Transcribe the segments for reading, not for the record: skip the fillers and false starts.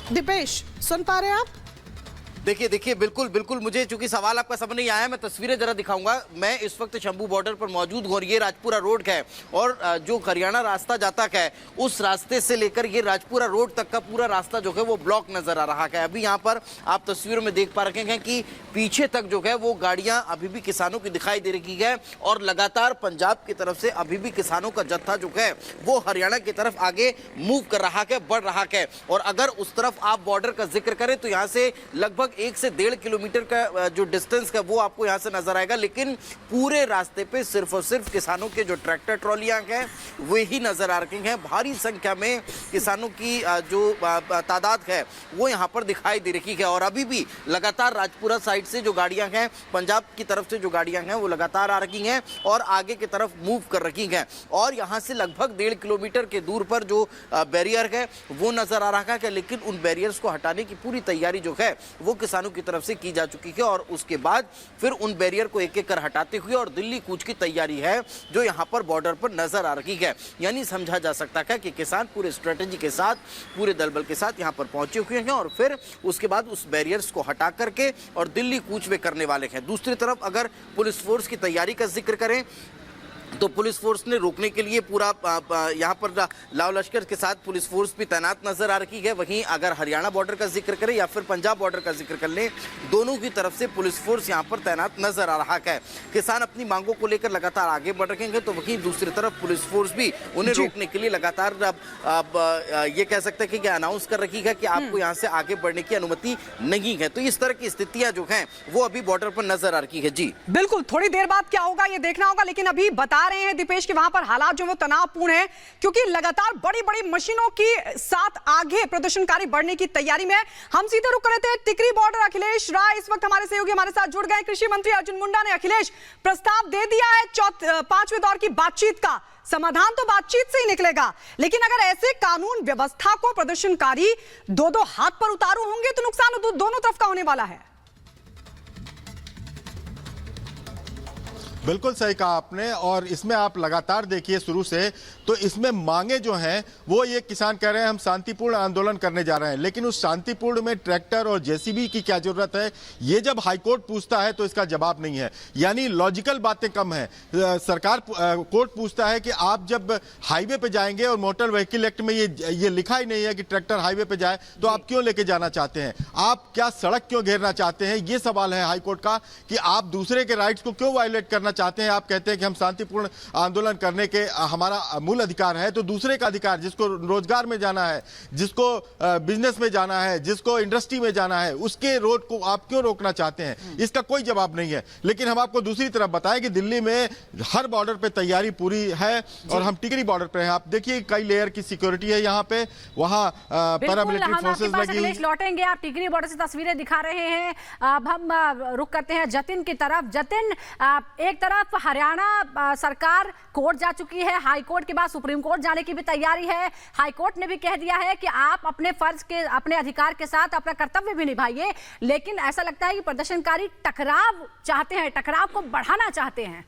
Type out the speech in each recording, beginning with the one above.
दीपेश, सुन पा रहे हैं आप? देखिए बिल्कुल बिल्कुल, मुझे चूंकि सवाल आपका समझ नहीं आया, मैं तस्वीरें जरा दिखाऊंगा। मैं इस वक्त शंभू बॉर्डर पर मौजूद हूँ और ये राजपुरा रोड है और जो हरियाणा रास्ता जाता है उस रास्ते से लेकर ये राजपुरा रोड तक का पूरा रास्ता जो है वो ब्लॉक नजर आ रहा है। अभी यहाँ पर आप तस्वीरों में देख पा रहे हैं कि पीछे तक जो है वो गाड़ियां अभी भी किसानों की दिखाई दे रही है और लगातार पंजाब की तरफ से अभी भी किसानों का जत्था जो है वो हरियाणा की तरफ आगे मूव कर रहा है, बढ़ रहा है। और अगर उस तरफ आप बॉर्डर का जिक्र करें तो यहाँ से लगभग 1 से 1.5 किलोमीटर का जो डिस्टेंस है वो आपको यहाँ से नजर आएगा, लेकिन पूरे रास्ते पे सिर्फ और सिर्फ किसानों के जो ट्रैक्टर ट्रॉलियां हैं वे ही नजर आ रही हैं। भारी संख्या में किसानों की जो तादाद है वो यहाँ पर दिखाई दे रही है और अभी भी लगातार राजपुरा साइड से जो गाड़ियां हैं, पंजाब की तरफ से जो गाड़ियां हैं वो लगातार आ रही हैं और आगे की तरफ मूव कर रही हैं। और यहाँ से लगभग 1.5 किलोमीटर के दूर पर जो बैरियर है वो नजर आ रहा है, लेकिन उन बैरियर्स को हटाने की पूरी तैयारी जो है वो किसानों की तरफ से की जा चुकी है और उसके बाद फिर उन बैरियर को एक एक कर हटाते हुए और दिल्ली कूच की तैयारी है जो यहाँ पर बॉर्डर पर नजर आ रही है। यानी समझा जा सकता है कि किसान पूरे स्ट्रेटेजी के साथ, पूरे दलबल के साथ यहाँ पर पहुंचे हुए हैं और फिर उसके बाद उस बैरियर्स को हटा करके और दिल्ली कूच वे करने वाले हैं। दूसरी तरफ अगर पुलिस फोर्स की तैयारी का जिक्र करें तो पुलिस फोर्स ने रोकने के लिए पूरा यहाँ पर लाव लश्कर के साथ पुलिस फोर्स भी तैनात नजर आ रही है। वहीं अगर हरियाणा बॉर्डर का जिक्र करें या फिर पंजाब बॉर्डर का जिक्र कर लें, दोनों की तरफ से पुलिस फोर्स यहाँ पर तैनात नजर आ रहा है। किसान अपनी मांगों को लेकर लगातार आगे बढ़ रहे हैं तो वहीं दूसरी तरफ पुलिस फोर्स भी उन्हें रोकने के लिए लगातार ये कह सकते हैं कि अनाउंस कर रही है कि आपको यहाँ से आगे बढ़ने की अनुमति नहीं है। तो इस तरह की स्थितियां जो हैं वो अभी बॉर्डर पर नजर आ रही है। जी बिल्कुल, थोड़ी देर बाद क्या होगा ये देखना होगा, लेकिन अभी बता रहे हैं दीपेश कि वहां पर हालात जो वो तनावपूर्ण है क्योंकि लगातार बड़ी बड़ी मशीनों की साथ आगे प्रदर्शनकारी बढ़ने की तैयारी में। हम सीधे रुक रहे थे टिकरी बॉर्डर। अखिलेश राय इस वक्त हमारे सहयोगी हमारे साथ जुड़ गए। कृषि मंत्री अर्जुन मुंडा ने अखिलेश प्रस्ताव दे दिया है 5वें दौर की बातचीत का। समाधान तो बातचीत से ही निकलेगा, लेकिन अगर ऐसे कानून व्यवस्था को प्रदर्शनकारी दो हाथ पर उतारू होंगे तो नुकसान दोनों तरफ का होने वाला है। बिल्कुल सही कहा आपने और इसमें आप लगातार देखिए शुरू से तो इसमें मांगे जो हैं वो ये किसान कह रहे हैं हम शांतिपूर्ण आंदोलन करने जा रहे हैं, लेकिन उस शांतिपूर्ण में ट्रैक्टर और जेसीबी की क्या जरूरत है ये जब हाईकोर्ट पूछता है तो इसका जवाब नहीं है। यानी लॉजिकल बातें कम है। सरकार कोर्ट पूछता है कि आप जब हाईवे पे जाएंगे और मोटर व्हीकल एक्ट में ये लिखा ही नहीं है कि ट्रैक्टर हाईवे पे जाए तो आप क्यों लेके जाना चाहते हैं, आप क्या सड़क क्यों घेरना चाहते हैं। ये सवाल है हाईकोर्ट का कि आप दूसरे के राइट्स को क्यों वायलेट करना चाहते हैं। आप कहते हैं कि हम शांतिपूर्ण आंदोलन करने के हमारा मूल अधिकार है, तो दूसरे का अधिकार, जिसको रोजगार में जाना है, जिसको बिजनेस में जाना है, जिसको इंडस्ट्री में जाना है, उसके रोड को आप क्यों रोकना चाहते हैं। इसका कोई जवाब नहीं है। लेकिन हम आपको दूसरी तरफ बताएं कि दिल्ली में हर बॉर्डर पे तैयारी पूरी है और हम टिकरी बॉर्डर पे हैं। आप देखिए कई लेयर की सिक्योरिटी है यहाँ पे, वहां पैरामिलिट्री फोर्सेस लगी। लौटेंगे, आप टिकरी बॉर्डर से तस्वीरें दिखा रहे हैं। अब हम रुक करते हैं जतिन की तरफ। जतिन, एक तरफ हरियाणा सरकार कोर्ट जा चुकी है, हाई कोर्ट के बाद सुप्रीम कोर्ट जाने की भी तैयारी है। हाई कोर्ट ने भी कह दिया है कि आप अपने फर्ज के, अपने अधिकार के साथ अपना कर्तव्य भी निभाइए, लेकिन ऐसा लगता है कि प्रदर्शनकारी टकराव चाहते हैं, टकराव को बढ़ाना चाहते हैं।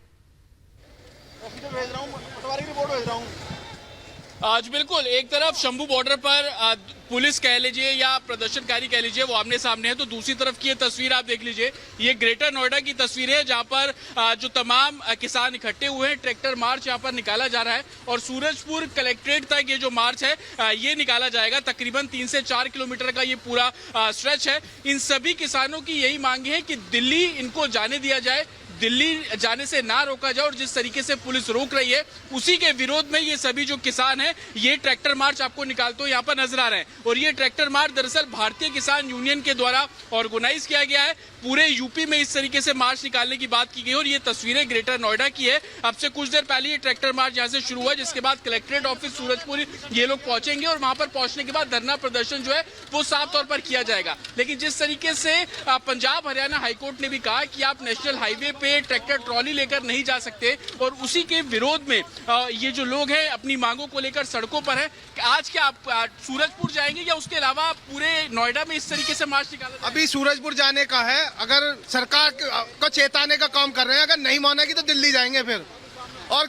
आज बिल्कुल एक तरफ शंभू बॉर्डर पर पुलिस कह लीजिए या प्रदर्शनकारी कह लीजिए वो आमने सामने है, तो दूसरी तरफ की ये तस्वीर आप देख लीजिए, ये ग्रेटर नोएडा की तस्वीर है जहां पर जो तमाम किसान इकट्ठे हुए हैं। ट्रैक्टर मार्च यहां पर निकाला जा रहा है और सूरजपुर कलेक्ट्रेट तक ये जो मार्च है ये निकाला जाएगा। तकरीबन 3 से 4 किलोमीटर का ये पूरा स्ट्रेच है। इन सभी किसानों की यही मांग है कि दिल्ली इनको जाने दिया जाए, दिल्ली जाने से ना रोका जाए और जिस तरीके से पुलिस रोक रही है उसी के विरोध में ये सभी जो किसान हैं ये ट्रैक्टर मार्च आपको निकालते हुए यहाँ पर नजर आ रहे हैं। और ये ट्रैक्टर मार्च दरअसल भारतीय किसान यूनियन के द्वारा ऑर्गेनाइज किया गया है। पूरे यूपी में इस तरीके से मार्च निकालने की बात की गई और ये तस्वीरें ग्रेटर नोएडा की है। अब से कुछ देर पहले ये ट्रैक्टर मार्च यहाँ से शुरू हुआ, जिसके बाद कलेक्ट्रेट ऑफिस सूरजपुर ये लोग पहुंचेंगे और वहां पर पहुंचने के बाद धरना प्रदर्शन जो है वो साफ तौर पर किया जाएगा। लेकिन जिस तरीके से पंजाब हरियाणा हाईकोर्ट ने भी कहा कि आप नेशनल हाईवे पे ट्रैक्टर ट्रॉली लेकर नहीं जा सकते और उसी के विरोध में ये जो लोग हैं अपनी मांगों को लेकर सड़कों पर है। आज क्या आप सूरजपुर जाएंगे या उसके अलावा पूरे नोएडा में इस तरीके से मार्च निकाला? अभी सूरजपुर जाने का है। अगर सरकार को चेताने का काम कर रहे हैं, अगर नहीं मानेगी तो दिल्ली जाएंगे फिर। और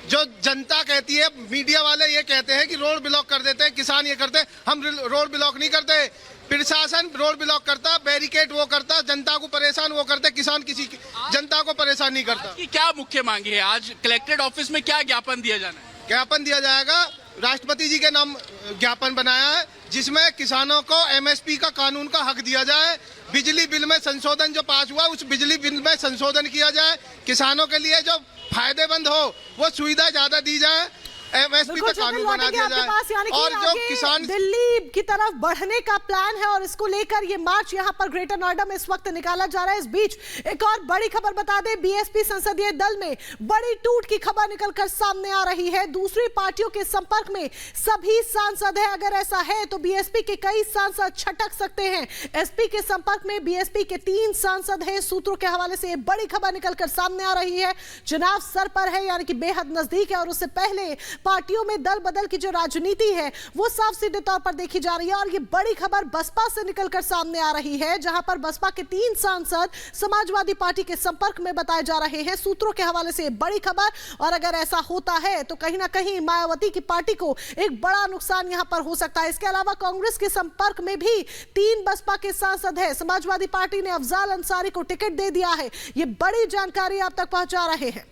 जो जनता कहती है, मीडिया वाले ये कहते हैं कि रोड ब्लॉक कर देते हैं, किसान ये करते हैं। हम रोड ब्लॉक नहीं करते, प्रशासन रोड ब्लॉक करता, बैरिकेड वो करता, जनता को परेशान वो करते, किसान किसी जनता को परेशान नहीं करता। की क्या मुख्य मांगी है? आज कलेक्ट्रेट ऑफिस में क्या ज्ञापन दिया जाना है? ज्ञापन दिया जाएगा, राष्ट्रपति जी के नाम ज्ञापन बनाया है, जिसमें किसानों को एमएसपी का कानून का हक दिया जाए। बिजली बिल में संशोधन जो पास हुआ, उस बिजली बिल में संशोधन किया जाए। किसानों के लिए जो फायदेमंद हो वो सुविधा ज्यादा दी जाए, एमएसपी पे कानून बना दिया जाए। और जो किसान दिल्ली की तरफ बढ़ने का प्लान है और इसको लेकर ये मार्च यहाँ पर ग्रेटर नोएडा में इस वक्त निकाला जा रहा है। इस बीच एक और बड़ी खबर बता दें, बीएसपी संसदीय दल में बड़ी टूट की खबर निकलकर सामने आ रही है। दूसरी पार्टियों के संपर्क में सभी सांसद हैं। अगर ऐसा है तो बीएसपी के कई सांसद छटक सकते हैं। एसपी के संपर्क में बीएसपी के 3 सांसद हैं। सूत्रों के हवाले से बड़ी खबर निकलकर सामने आ रही है। चुनाव सर पर है, यानी कि बेहद नजदीक है, और उससे पहले पार्टियों में दल बदल की जो राजनीति है वो साफ सीधे तौर पर देखी जा रही है। और ये बड़ी खबर बसपा से निकलकर सामने आ रही है, जहां पर बसपा के 3 सांसद समाजवादी पार्टी के संपर्क में बताए जा रहे हैं। सूत्रों के हवाले से बड़ी खबर, और अगर ऐसा होता है तो कहीं ना कहीं मायावती की पार्टी को एक बड़ा नुकसान यहां पर हो सकता है। इसके अलावा कांग्रेस के संपर्क में भी 3 बसपा के सांसद हैं। समाजवादी पार्टी ने अफजाल अंसारी को टिकट दे दिया है। ये बड़ी जानकारी आप तक पहुंचा रहे हैं।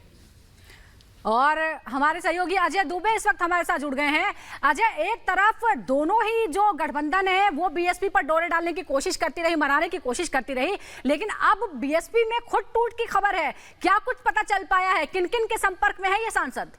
और हमारे सहयोगी अजय दुबे इस वक्त हमारे साथ जुड़ गए हैं। अजय, एक तरफ दोनों ही जो गठबंधन है वो बीएसपी पर डोरे डालने की कोशिश करती रही, मनाने की कोशिश करती रही, लेकिन अब बीएसपी में खुद टूट की खबर है। क्या कुछ पता चल पाया है? किन किन के संपर्क में है ये सांसद?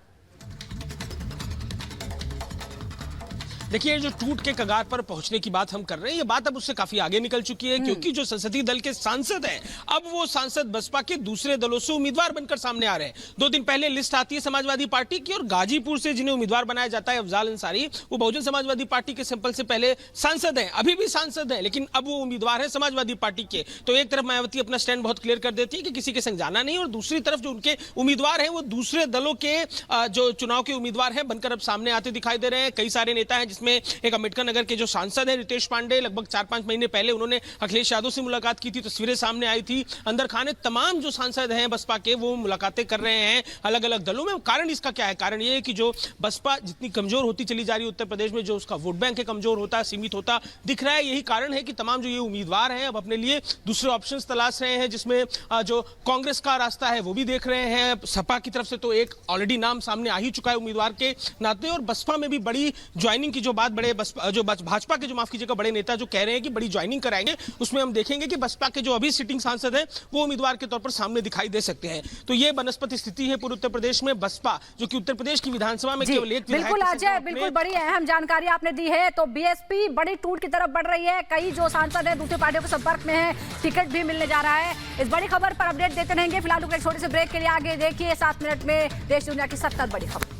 देखिए, जो टूट के कगार पर पहुंचने की बात हम कर रहे हैं, ये बात अब उससे काफी आगे निकल चुकी है, क्योंकि जो संसदीय दल के सांसद हैं, अब वो सांसद बसपा के दूसरे दलों से उम्मीदवार बनकर सामने आ रहे हैं। 2 दिन पहले लिस्ट आती है समाजवादी पार्टी की, और गाजीपुर से जिन्हें उम्मीदवार बनाया जाता है अफजाल अंसारी, वो बहुजन समाजवादी पार्टी के सैंपल से पहले सांसद हैं, अभी भी सांसद हैं, लेकिन अब वो उम्मीदवार है समाजवादी पार्टी के। तो एक तरफ मायावती अपना स्टैंड बहुत क्लियर कर देती है कि किसी के संग जाना नहीं, और दूसरी तरफ जो उनके उम्मीदवार हैं वो दूसरे दलों के जो चुनाव के उम्मीदवार हैं बनकर अब सामने आते दिखाई दे रहे हैं। कई सारे नेता हैं, जिसमें एक अम्बेडकर नगर के जो सांसद हैं रितेश पांडे, लगभग 4-5 महीने पहले उन्होंने अखिलेश यादव से मुलाकात की थी, तस्वीरें सामने आई थी। अंदर खाने तमाम जो सांसद हैं बसपा के वो मुलाकातें कर रहे हैं अलग अलग दलों में। कारण इसका क्या है? कारण ये है कि जो बसपा जितनी कमजोर होती चली जा रही है उत्तर प्रदेश में, जो उसका वोट बैंक है कमजोर होता, सीमित होता दिख रहा है। यही कारण है कि तमाम जो ये उम्मीदवार हैं अब अपने लिए दूसरे ऑप्शंस तलाश रहे हैं, जिसमें जो कांग्रेस का रास्ता है वो भी देख रहे हैं। सपा की तरफ से तो एक ऑलरेडी नाम सामने आ ही चुका है उम्मीदवार के नाते, और बसपा में भी बड़ी ज्वाइनिंग की जो बात भाजपा के जो माफ कीजिएगा बड़े नेता जो कह रहे हैं कि बड़ी ज्वाइनिंग कराएंगे, उसमें हम देखेंगे कि बसपा के जो अभी सिटिंग सांसद हैं वो उम्मीदवार के तौर पर सामने दिखाई दे सकते हैं। तो ये बनस्पति स्थिति है पूरे उत्तर प्रदेश में। बसपा जो कि उत्तर प्रदेश की विधानसभा में केवल एक बिल्कुल अजय, बिल्कुल बड़ी अहम जानकारी आपने दी है। तो बीएसपी बड़ी टूट की तरफ बढ़ रही है, कई जो सांसद हैं दूसरी पार्टियों के संपर्क में है, टिकट भी मिलने जा रहा है। इस बड़ी खबर पर अपडेट देते रहेंगे। फिलहाल छोटे से ब्रेक के लिए आगे देखिए 7 मिनट में देश दुनिया की 70 बड़ी खबर।